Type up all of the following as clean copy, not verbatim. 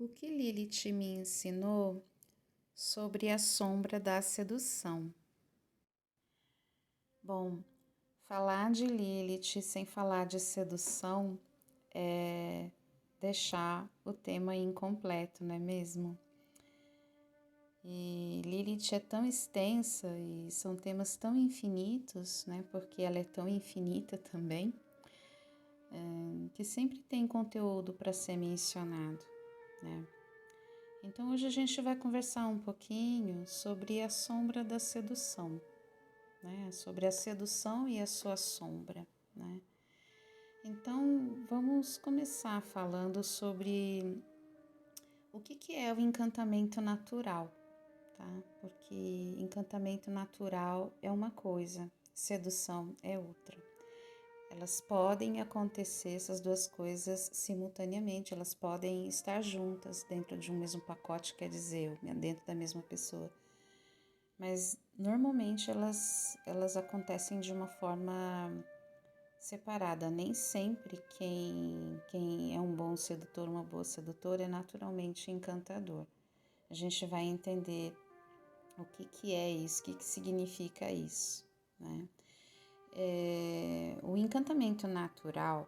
O que Lilith me ensinou sobre a sombra da sedução? Bom, falar de Lilith sem falar de sedução é deixar o tema incompleto, não é mesmo? E Lilith é tão extensa e são temas tão infinitos, né? Porque ela é tão infinita também, que sempre tem conteúdo para ser mencionado, né? Então hoje a gente vai conversar um pouquinho sobre a sombra da sedução, né? Sobre a sedução e a sua sombra, né? Então vamos começar falando sobre o que é o encantamento natural, tá? Porque encantamento natural é uma coisa, sedução é outra. Elas podem acontecer, essas duas coisas, simultaneamente, elas podem estar juntas dentro de um mesmo pacote, quer dizer, dentro da mesma pessoa. Mas normalmente elas acontecem de uma forma separada. Nem sempre quem é um bom sedutor, uma boa sedutora, é naturalmente encantador. A gente vai entender o que é isso, o que significa isso, né? O encantamento natural,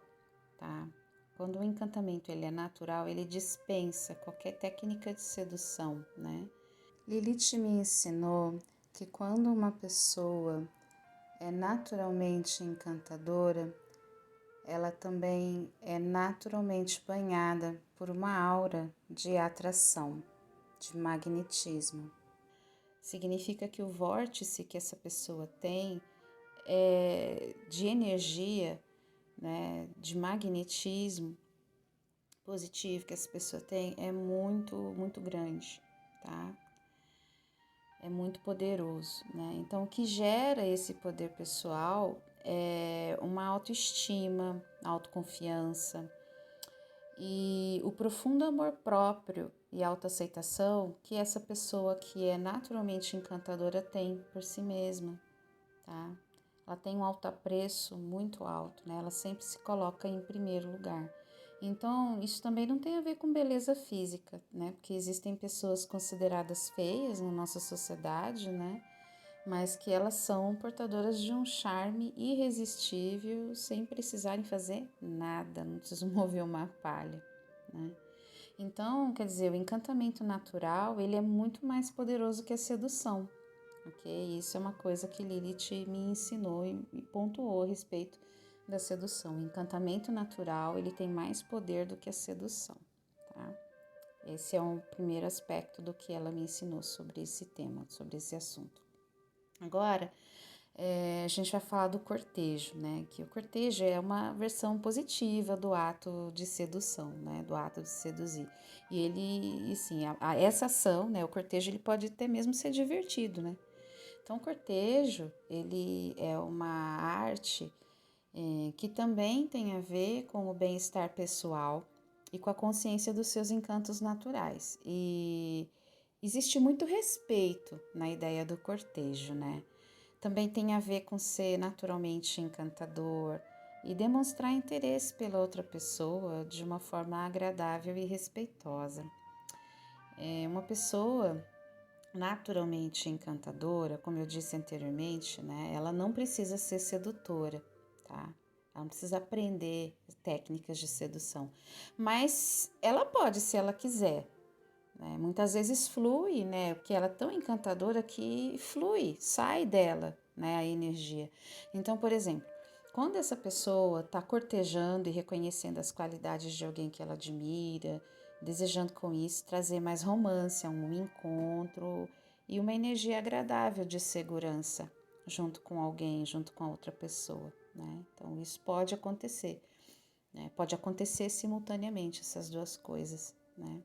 tá? Quando o encantamento ele é natural, ele dispensa qualquer técnica de sedução, né? Lilith me ensinou que quando uma pessoa é naturalmente encantadora, ela também é naturalmente banhada por uma aura de atração, de magnetismo. Significa que o vórtice que essa pessoa tem de energia, né, de magnetismo positivo que essa pessoa tem é muito, muito grande, tá? É muito poderoso, né? Então, o que gera esse poder pessoal é uma autoestima, autoconfiança e o profundo amor próprio e autoaceitação que essa pessoa que é naturalmente encantadora tem por si mesma, tá? Ela tem um autoapreço muito alto, né? Ela sempre se coloca em primeiro lugar. Então, isso também não tem a ver com beleza física, né? Porque existem pessoas consideradas feias na nossa sociedade, né? Mas que elas são portadoras de um charme irresistível sem precisarem fazer nada, não precisam mover uma palha, né? Então, quer dizer, o encantamento natural, ele é muito mais poderoso que a sedução, ok? Isso é uma coisa que Lilith me ensinou e pontuou a respeito da sedução. O encantamento natural, ele tem mais poder do que a sedução, tá? Esse é um primeiro aspecto do que ela me ensinou sobre esse tema, sobre esse assunto. Agora, a gente vai falar do cortejo, né? Que o cortejo é uma versão positiva do ato de sedução, né? Do ato de seduzir. E ele, assim, essa ação, né? O cortejo, ele pode até mesmo ser divertido, né? Então, o cortejo, ele é uma arte que também tem a ver com o bem-estar pessoal e com a consciência dos seus encantos naturais. E existe muito respeito na ideia do cortejo, né? Também tem a ver com ser naturalmente encantador e demonstrar interesse pela outra pessoa de uma forma agradável e respeitosa. Uma pessoa naturalmente encantadora, como eu disse anteriormente, né? Ela não precisa ser sedutora, tá? Ela não precisa aprender técnicas de sedução, mas ela pode se ela quiser, né? Muitas vezes flui, né? Porque ela é tão encantadora que flui, sai dela, né? A energia. Então, por exemplo, quando essa pessoa está cortejando e reconhecendo as qualidades de alguém que ela admira, desejando com isso trazer mais romance a um encontro e uma energia agradável de segurança junto com alguém, junto com a outra pessoa, né? Então, isso pode acontecer, né? Pode acontecer simultaneamente essas duas coisas, né?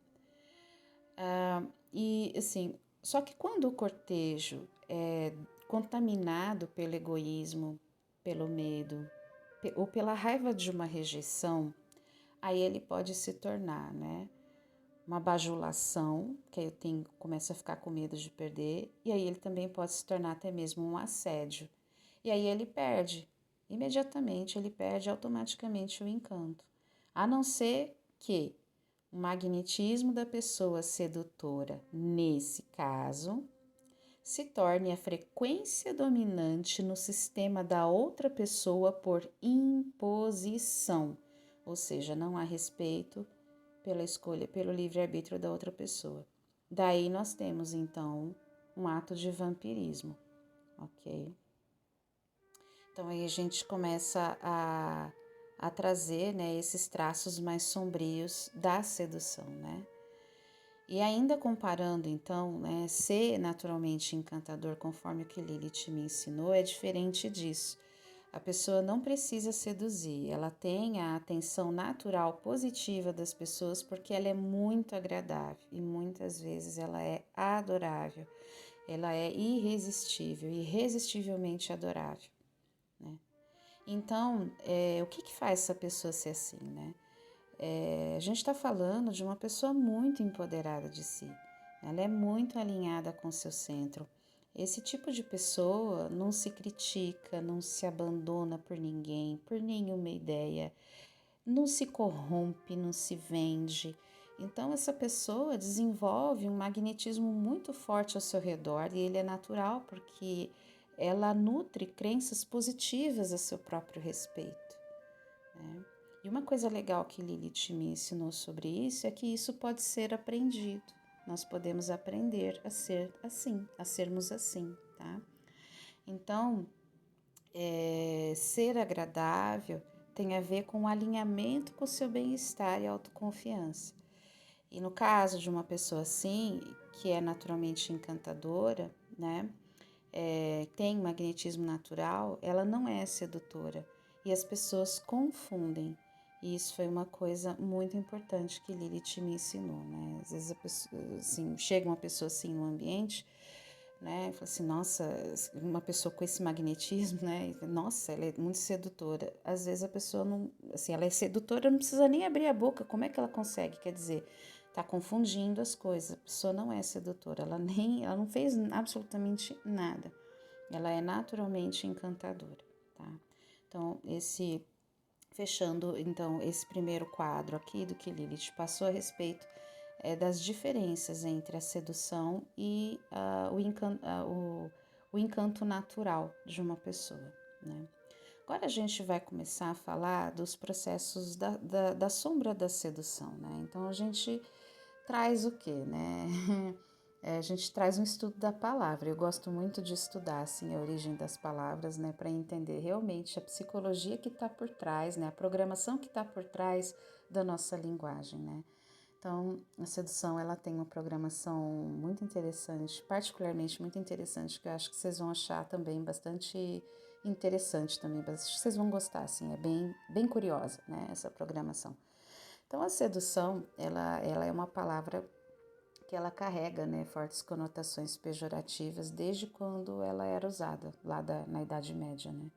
E assim, só que quando o cortejo é contaminado pelo egoísmo, pelo medo ou pela raiva de uma rejeição, aí ele pode se tornar, né, uma bajulação, que aí começa a ficar com medo de perder, e aí ele também pode se tornar até mesmo um assédio. E aí ele perde, imediatamente ele perde automaticamente o encanto. A não ser que o magnetismo da pessoa sedutora, nesse caso, se torne a frequência dominante no sistema da outra pessoa por imposição, ou seja, não há respeito pela escolha, pelo livre-arbítrio da outra pessoa. Daí nós temos, então, um ato de vampirismo, ok? Então, aí a gente começa a trazer, né, esses traços mais sombrios da sedução, né? E ainda comparando, então, né, ser naturalmente encantador, conforme o que Lilith me ensinou, é diferente disso. A pessoa não precisa seduzir, ela tem a atenção natural positiva das pessoas porque ela é muito agradável e muitas vezes ela é adorável, ela é irresistível, irresistivelmente adorável, né? Então, o que faz essa pessoa ser assim, né? A gente está falando de uma pessoa muito empoderada de si, ela é muito alinhada com seu centro. Esse tipo de pessoa não se critica, não se abandona por ninguém, por nenhuma ideia, não se corrompe, não se vende. Então, essa pessoa desenvolve um magnetismo muito forte ao seu redor e ele é natural porque ela nutre crenças positivas a seu próprio respeito, né? E uma coisa legal que Lilith me ensinou sobre isso é que isso pode ser aprendido. Nós podemos aprender a ser assim, a sermos assim, tá? Então, ser agradável tem a ver com o alinhamento com o seu bem-estar e autoconfiança. E no caso de uma pessoa assim, que é naturalmente encantadora, né? Tem magnetismo natural, ela não é sedutora. E as pessoas confundem. E isso foi uma coisa muito importante que Lilith me ensinou, né? Às vezes a pessoa, assim, chega uma pessoa assim no ambiente, né? E fala assim, nossa, uma pessoa com esse magnetismo, né? Nossa, ela é muito sedutora. Às vezes a pessoa não, assim, ela é sedutora, não precisa nem abrir a boca. Como é que ela consegue? Quer dizer, tá confundindo as coisas. A pessoa não é sedutora, ela não fez absolutamente nada. Ela é naturalmente encantadora, tá? Então, fechando então esse primeiro quadro aqui do que Lilith passou a respeito das diferenças entre a sedução e o encanto natural de uma pessoa, né? Agora a gente vai começar a falar dos processos da sombra da sedução, né? Então a gente traz o quê, né? A gente traz um estudo da palavra. Eu gosto muito de estudar assim, a origem das palavras, né, para entender realmente a psicologia que está por trás, né, a programação que está por trás da nossa linguagem, né. Então, a sedução ela tem uma programação muito interessante, particularmente muito interessante, que eu acho que vocês vão achar também bastante interessante também, vocês vão gostar, assim, é bem curiosa, né, essa programação. Então, a sedução, ela é uma palavra que ela carrega, né, fortes conotações pejorativas desde quando ela era usada, lá na Idade Média, né?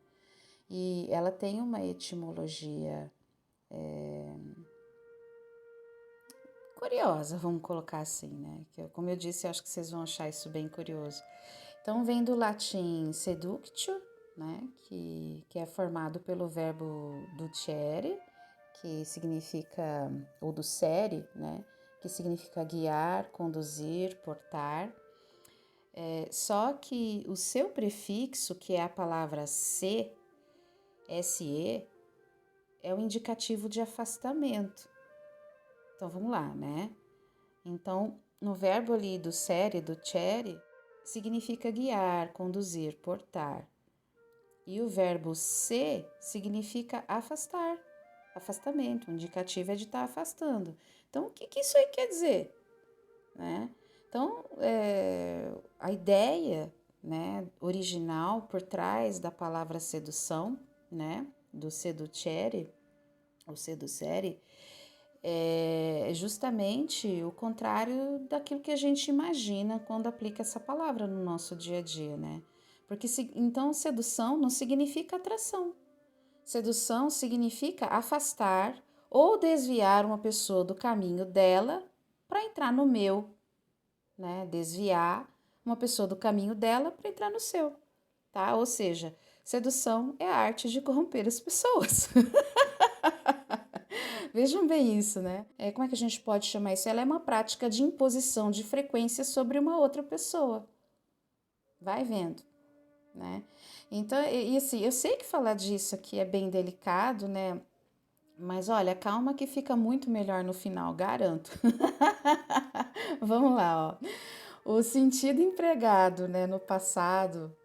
E ela tem uma etimologia curiosa, vamos colocar assim, né? Que, como eu disse, eu acho que vocês vão achar isso bem curioso. Então, vem do latim seductio, né? Que é formado pelo verbo ducere, que significa, ou do sere, né? Que significa guiar, conduzir, portar. Só que o seu prefixo, que é a palavra se, se, é o indicativo de afastamento. Então vamos lá, né? Então, no verbo ali do sere, do cere, significa guiar, conduzir, portar. E o verbo se significa afastar, afastamento. O indicativo é de estar afastando. Então, o que isso aí quer dizer, né? Então, a ideia, né, original por trás da palavra sedução, né, do seducere, ou seducere, é justamente o contrário daquilo que a gente imagina quando aplica essa palavra no nosso dia a dia, né? Porque então sedução não significa atração. Sedução significa afastar ou desviar uma pessoa do caminho dela para entrar no meu, né? Desviar uma pessoa do caminho dela para entrar no seu, tá? Ou seja, sedução é a arte de corromper as pessoas. Vejam bem isso, né? Como é que a gente pode chamar isso? Ela é uma prática de imposição de frequência sobre uma outra pessoa. Vai vendo, né? Então, e assim, eu sei que falar disso aqui é bem delicado, né? Mas olha, calma que fica muito melhor no final, garanto. Vamos lá, ó. O sentido empregado, né, no passado,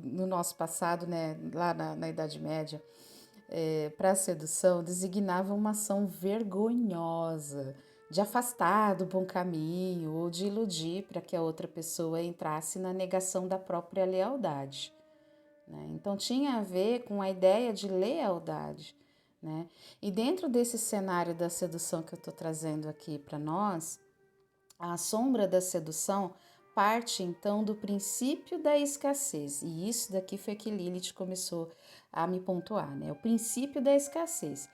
no nosso passado, né, lá na Idade Média, para a sedução, designava uma ação vergonhosa, de afastar do bom caminho ou de iludir para que a outra pessoa entrasse na negação da própria lealdade, né? Então tinha a ver com a ideia de lealdade, né? E dentro desse cenário da sedução que eu estou trazendo aqui para nós, a sombra da sedução parte então do princípio da escassez, e isso daqui foi que Lilith começou a me pontuar, né? O princípio da escassez.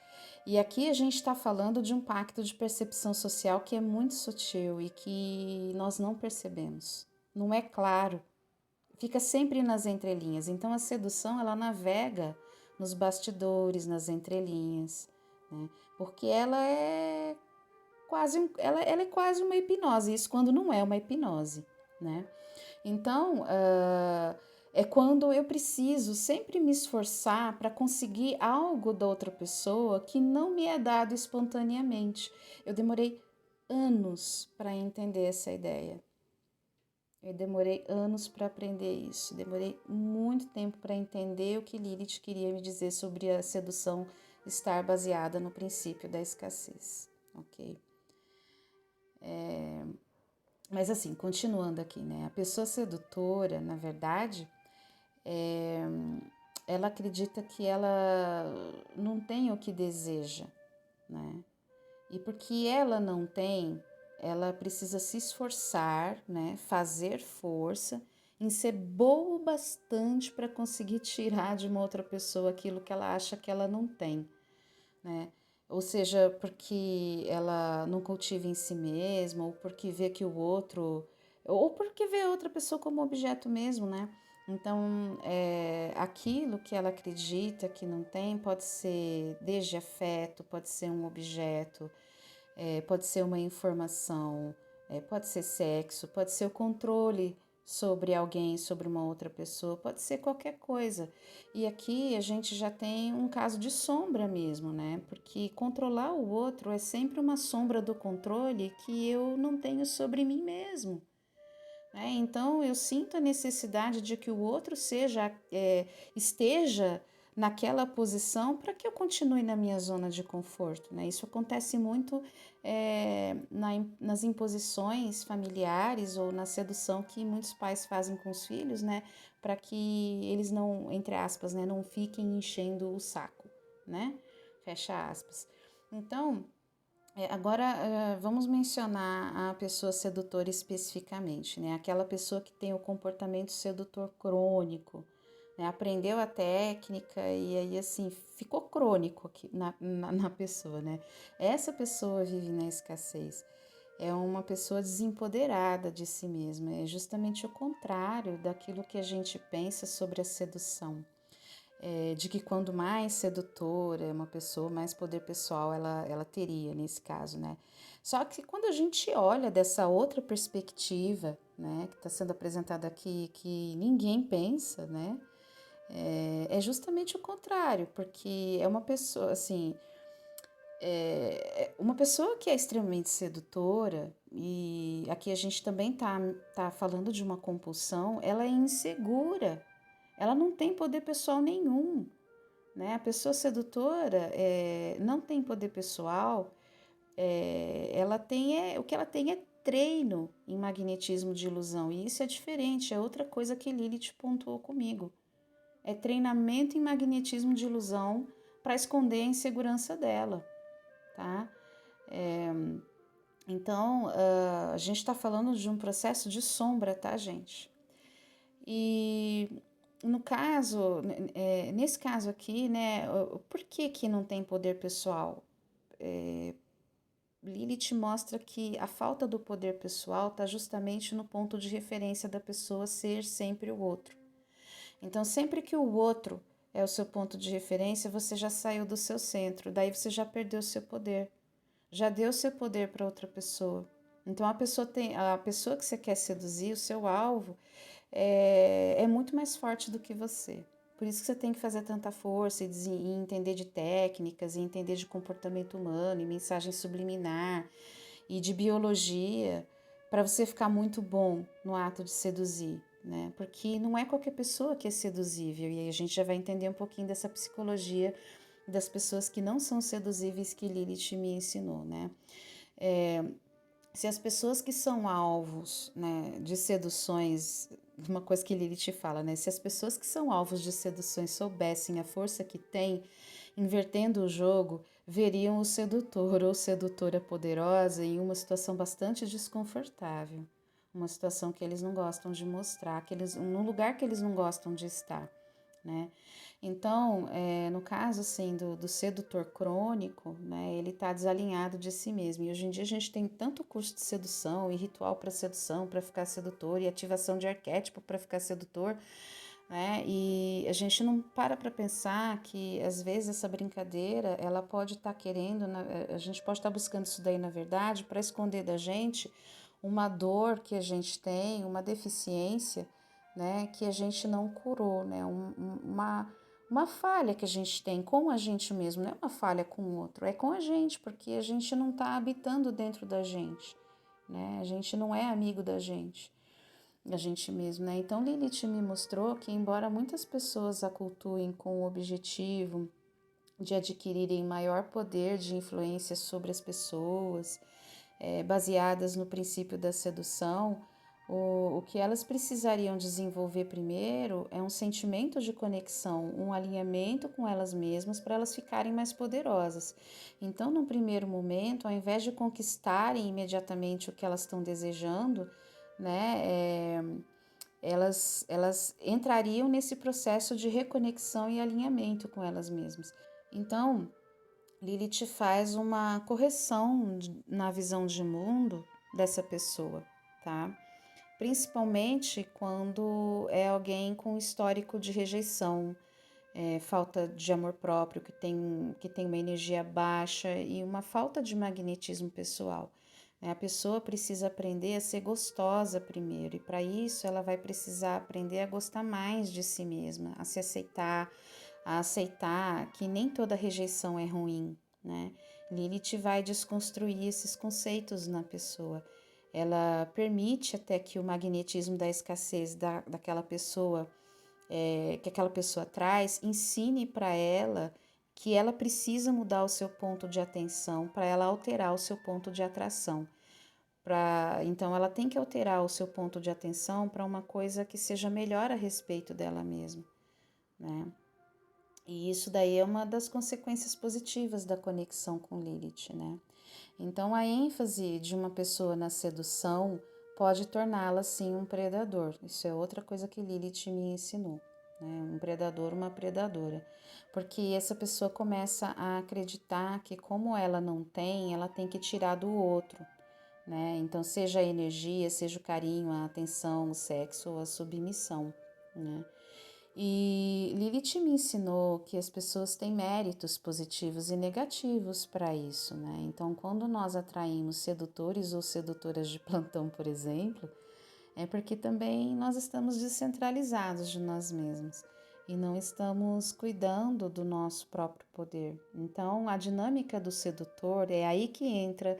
E aqui a gente está falando de um pacto de percepção social que é muito sutil e que nós não percebemos, não é claro, fica sempre nas entrelinhas. Então a sedução ela navega nos bastidores, nas entrelinhas, né? Porque ela é quase uma hipnose, isso quando não é uma hipnose, né? Então, é quando eu preciso sempre me esforçar para conseguir algo da outra pessoa que não me é dado espontaneamente. Eu demorei anos para entender essa ideia. Eu demorei anos para aprender isso. Demorei muito tempo para entender o que Lilith queria me dizer sobre a sedução estar baseada no princípio da escassez, ok? Mas assim, continuando aqui, né? A pessoa sedutora, na verdade, ela acredita que ela não tem o que deseja, né? E porque ela não tem, ela precisa se esforçar, né? Fazer força em ser boa o bastante para conseguir tirar de uma outra pessoa aquilo que ela acha que ela não tem, né? Ou seja, porque ela não cultiva em si mesma, ou porque vê que o outro, ou porque vê outra pessoa como objeto mesmo, né? Então, aquilo que ela acredita que não tem pode ser desde afeto, pode ser um objeto, pode ser uma informação, pode ser sexo, pode ser o controle sobre alguém, sobre uma outra pessoa, pode ser qualquer coisa. E aqui a gente já tem um caso de sombra mesmo, né? Porque controlar o outro é sempre uma sombra do controle que eu não tenho sobre mim mesmo. Então eu sinto a necessidade de que o outro esteja naquela posição para que eu continue na minha zona de conforto, né? Isso acontece muito nas imposições familiares ou na sedução que muitos pais fazem com os filhos, né? Para que eles não, entre aspas, né, não fiquem enchendo o saco, né? Fecha aspas. Então, agora, vamos mencionar a pessoa sedutora especificamente, né? Aquela pessoa que tem o comportamento sedutor crônico, né? Aprendeu a técnica e aí, assim, ficou crônico aqui na pessoa, né? Essa pessoa vive na escassez. É uma pessoa desempoderada de si mesma. É justamente o contrário daquilo que a gente pensa sobre a sedução, de que quando mais sedutora é uma pessoa, mais poder pessoal ela teria nesse caso, né? Só que quando a gente olha dessa outra perspectiva, né, que está sendo apresentada aqui, que ninguém pensa, né, é justamente o contrário, porque é uma pessoa, assim, uma pessoa que é extremamente sedutora, e aqui a gente também tá falando de uma compulsão, ela é insegura, ela não tem poder pessoal nenhum, né? A pessoa sedutora não tem poder pessoal, ela tem o que ela tem é treino em magnetismo de ilusão, e isso é diferente, é outra coisa que Lilith pontuou comigo. É treinamento em magnetismo de ilusão para esconder a insegurança dela, tá? Então, a gente está falando de um processo de sombra, tá, gente? E no caso, nesse caso aqui, né, por que que não tem poder pessoal? Lilith mostra que a falta do poder pessoal está justamente no ponto de referência da pessoa ser sempre o outro. Então, sempre que o outro é o seu ponto de referência, você já saiu do seu centro, daí você já perdeu o seu poder, já deu o seu poder para outra pessoa. Então a pessoa que você quer seduzir, o seu alvo, é muito mais forte do que você. Por isso que você tem que fazer tanta força e entender de técnicas, e entender de comportamento humano, e mensagem subliminar, e de biologia, para você ficar muito bom no ato de seduzir, né? Porque não é qualquer pessoa que é seduzível, e aí a gente já vai entender um pouquinho dessa psicologia das pessoas que não são seduzíveis que Lilith me ensinou, né? Se as pessoas que são alvos, né, de seduções, uma coisa que Lilith fala, né? Se as pessoas que são alvos de seduções soubessem a força que têm, invertendo o jogo, veriam o sedutor ou sedutora poderosa em uma situação bastante desconfortável, uma situação que eles não gostam de mostrar, num lugar que eles não gostam de estar, né? Então, no caso assim do sedutor crônico, né, ele está desalinhado de si mesmo. E hoje em dia a gente tem tanto curso de sedução e ritual para sedução, para ficar sedutor, e ativação de arquétipo para ficar sedutor, né? E a gente não para pensar que às vezes essa brincadeira, ela pode estar querendo, a gente pode estar buscando isso daí na verdade para esconder da gente uma dor que a gente tem, uma deficiência, né, que a gente não curou, né, uma falha que a gente tem com a gente mesmo, não é uma falha com o outro, é com a gente, porque a gente não está habitando dentro da gente, né, a gente não é amigo da gente mesmo, né. Então Lilith me mostrou que, embora muitas pessoas a cultuem com o objetivo de adquirirem maior poder de influência sobre as pessoas, baseadas no princípio da sedução, o que elas precisariam desenvolver primeiro é um sentimento de conexão, um alinhamento com elas mesmas para elas ficarem mais poderosas. Então, num primeiro momento, ao invés de conquistarem imediatamente o que elas estão desejando, né, elas entrariam nesse processo de reconexão e alinhamento com elas mesmas. Então, Lilith faz uma correção na visão de mundo dessa pessoa, tá? Principalmente quando é alguém com histórico de rejeição, falta de amor próprio, que tem uma energia baixa e uma falta de magnetismo pessoal. A pessoa precisa aprender a ser gostosa primeiro, e para isso ela vai precisar aprender a gostar mais de si mesma, a se aceitar, a aceitar que nem toda rejeição é ruim, né? Lilith vai desconstruir esses conceitos na pessoa. Ela permite até que o magnetismo da escassez daquela pessoa, que aquela pessoa traz, ensine para ela que ela precisa mudar o seu ponto de atenção para ela alterar o seu ponto de atração. Então, ela tem que alterar o seu ponto de atenção para uma coisa que seja melhor a respeito dela mesma, né? E isso daí é uma das consequências positivas da conexão com Lilith, né? Então, a ênfase de uma pessoa na sedução pode torná-la, sim, um predador. Isso é outra coisa que Lilith me ensinou, né? Um predador, uma predadora. Porque essa pessoa começa a acreditar que, como ela tem que tirar do outro, né? Então, seja a energia, seja o carinho, a atenção, o sexo ou a submissão, né? E Lilith me ensinou que as pessoas têm méritos positivos e negativos para isso, né? Então, quando nós atraímos sedutores ou sedutoras de plantão, por exemplo, é porque também nós estamos descentralizados de nós mesmos e não estamos cuidando do nosso próprio poder. Então, a dinâmica do sedutor é aí que entra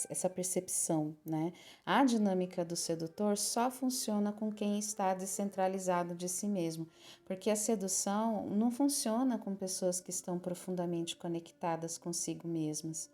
essa percepção, né? A dinâmica do sedutor só funciona com quem está descentralizado de si mesmo, porque a sedução não funciona com pessoas que estão profundamente conectadas consigo mesmas,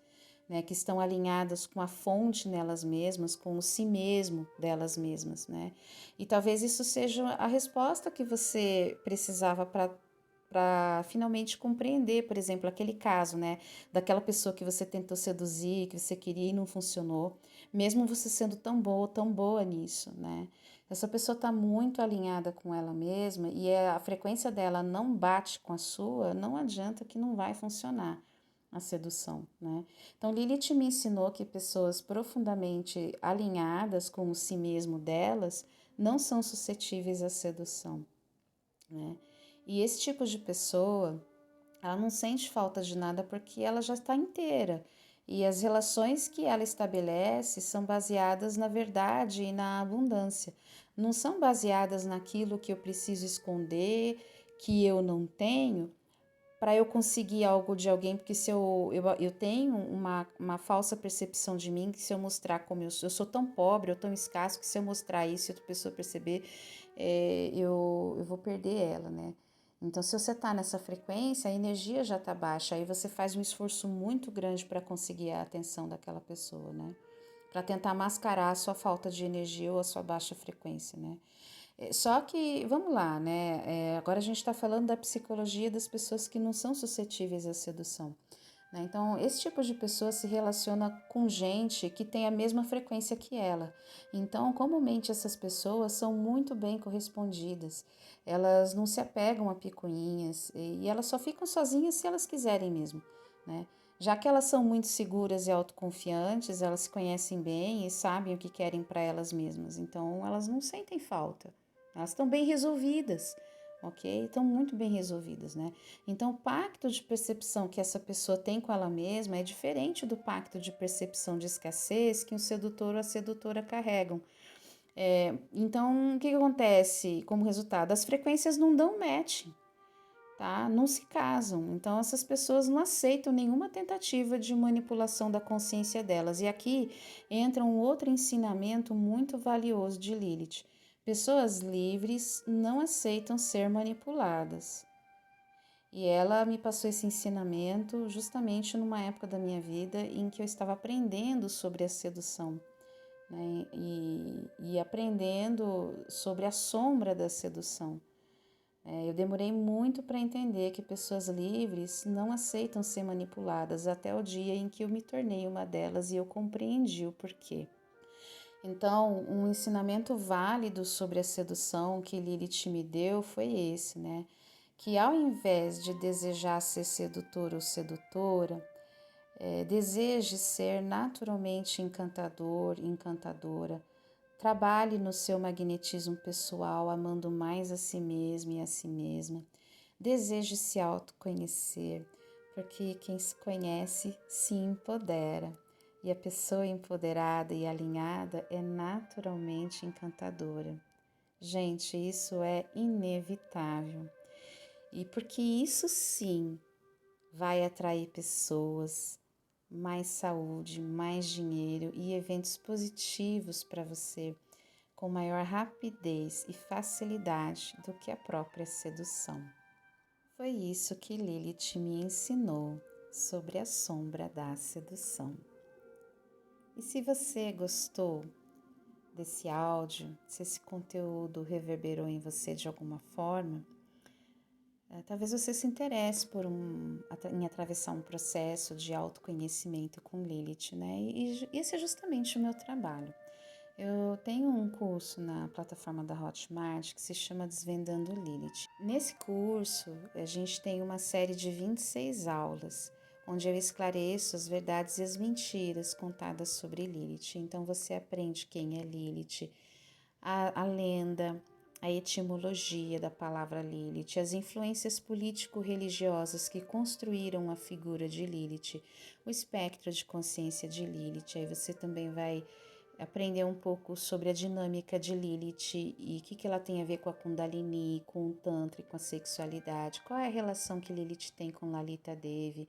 né? Que estão alinhadas com a fonte nelas mesmas, com o si mesmo delas mesmas, né? E talvez isso seja a resposta que você precisava para finalmente compreender, por exemplo, aquele caso, né, daquela pessoa que você tentou seduzir, que você queria e não funcionou, mesmo você sendo tão boa nisso, né? Essa pessoa está muito alinhada com ela mesma e a frequência dela não bate com a sua, não adianta que não vai funcionar a sedução, né? Então, Lilith me ensinou que pessoas profundamente alinhadas com o si mesmo delas não são suscetíveis à sedução, né? E esse tipo de pessoa, ela não sente falta de nada porque ela já está inteira. E as relações que ela estabelece são baseadas na verdade e na abundância. Não são baseadas naquilo que eu preciso esconder, que eu não tenho, para eu conseguir algo de alguém, porque se eu tenho uma falsa percepção de mim, que se eu mostrar como eu sou tão pobre, ou tão escasso, que se eu mostrar isso e outra pessoa perceber, eu vou perder ela, né? Então, se você tá nessa frequência, a energia já tá baixa, aí você faz um esforço muito grande para conseguir a atenção daquela pessoa, né? Para tentar mascarar a sua falta de energia ou a sua baixa frequência, né? Só que, vamos lá, né? Agora a gente está falando da psicologia das pessoas que não são suscetíveis à sedução, né? Então, esse tipo de pessoa se relaciona com gente que tem a mesma frequência que ela. Então, comumente essas pessoas são muito bem correspondidas. Elas não se apegam a picuinhas e elas só ficam sozinhas se elas quiserem mesmo, né? Já que elas são muito seguras e autoconfiantes, elas se conhecem bem e sabem o que querem para elas mesmas. Então, elas não sentem falta. Elas estão bem resolvidas, ok? Estão muito bem resolvidas, né? Então, o pacto de percepção que essa pessoa tem com ela mesma é diferente do pacto de percepção de escassez que o sedutor ou a sedutora carregam. Então, o que acontece como resultado? As frequências não dão match, tá? Não se casam. Então, essas pessoas não aceitam nenhuma tentativa de manipulação da consciência delas. E aqui entra um outro ensinamento muito valioso de Lilith. Pessoas livres não aceitam ser manipuladas. E ela me passou esse ensinamento justamente numa época da minha vida em que eu estava aprendendo sobre a sedução, né? E aprendendo sobre a sombra da sedução. Eu demorei muito para entender que pessoas livres não aceitam ser manipuladas até o dia em que eu me tornei uma delas e eu compreendi o porquê. Então, um ensinamento válido sobre a sedução que Lilith me deu foi esse, né? Que ao invés de desejar ser sedutor ou sedutora, deseje ser naturalmente encantador, encantadora. Trabalhe no seu magnetismo pessoal, amando mais a si mesmo e a si mesma. Deseje se autoconhecer, porque quem se conhece se empodera. E a pessoa empoderada e alinhada é naturalmente encantadora. Gente, isso é inevitável. E porque isso sim vai atrair pessoas, mais saúde, mais dinheiro e eventos positivos para você com maior rapidez e facilidade do que a própria sedução. Foi isso que Lilith me ensinou sobre a sombra da sedução. E se você gostou desse áudio, se esse conteúdo reverberou em você de alguma forma, talvez você se interesse em atravessar um processo de autoconhecimento com Lilith, né? E esse é justamente o meu trabalho. Eu tenho um curso na plataforma da Hotmart que se chama Desvendando Lilith. Nesse curso, a gente tem uma série de 26 aulas, onde eu esclareço as verdades e as mentiras contadas sobre Lilith. Então, você aprende quem é Lilith, a lenda, a etimologia da palavra Lilith, as influências político-religiosas que construíram a figura de Lilith, o espectro de consciência de Lilith. Aí você também vai aprender um pouco sobre a dinâmica de Lilith e o que ela tem a ver com a Kundalini, com o Tantra e com a sexualidade. Qual é a relação que Lilith tem com Lalita Devi,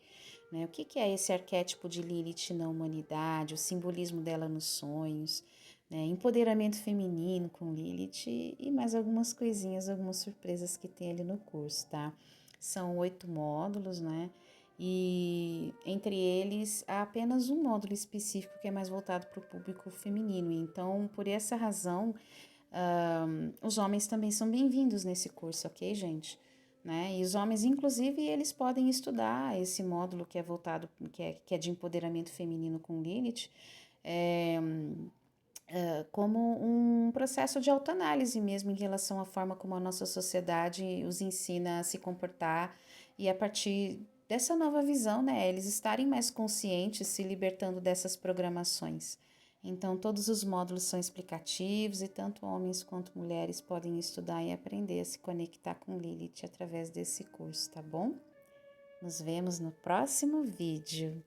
né? O que é esse arquétipo de Lilith na humanidade, o simbolismo dela nos sonhos, né? Empoderamento feminino com Lilith e mais algumas coisinhas, algumas surpresas que tem ali no curso, tá? São 8 módulos, né? E entre eles há apenas um módulo específico que é mais voltado para o público feminino. Então, por essa razão, os homens também são bem-vindos nesse curso, ok, gente? Né? E os homens, inclusive, eles podem estudar esse módulo que é voltado, que é de empoderamento feminino com Lilith, como um processo de autoanálise mesmo em relação à forma como a nossa sociedade os ensina a se comportar e a partir dessa nova visão, né, eles estarem mais conscientes, se libertando dessas programações. Então, todos os módulos são explicativos e tanto homens quanto mulheres podem estudar e aprender a se conectar com Lilith através desse curso, tá bom? Nos vemos no próximo vídeo.